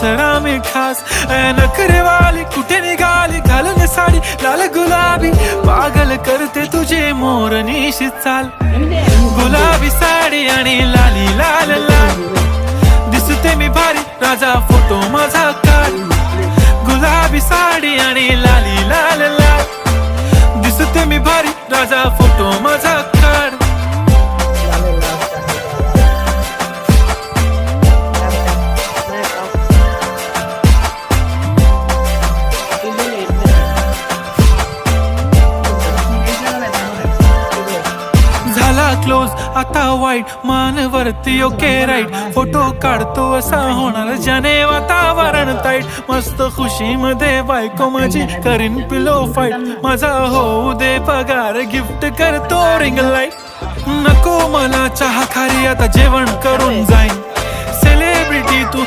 जरा मी खास नखरेवाली कुठे निघाली घालून साडी लाल गुलाबी पागल करते तुझे मोरनीशी चाल गुलाबी साडी आणि लाली लाल लाल दिसते मी भारी राजा फोटो माझा काढ गुलाबी साडी आणि लाली लाल लाल दिसते मी भारी राजा फोटो माझा काढ क्लोज आता वाईट मानवरती ओके राईट फोटो काढतो असा होणार ज्याने वातावरण ताईट मस्त खुशी मध्ये बायको माझी करीन पिलो फाईट माझा होऊ दे पगार गिफ्ट करतो रिंग लाईट नको मला चहा खारी आता जेवण करून जाईन सेलिब्रिटी तू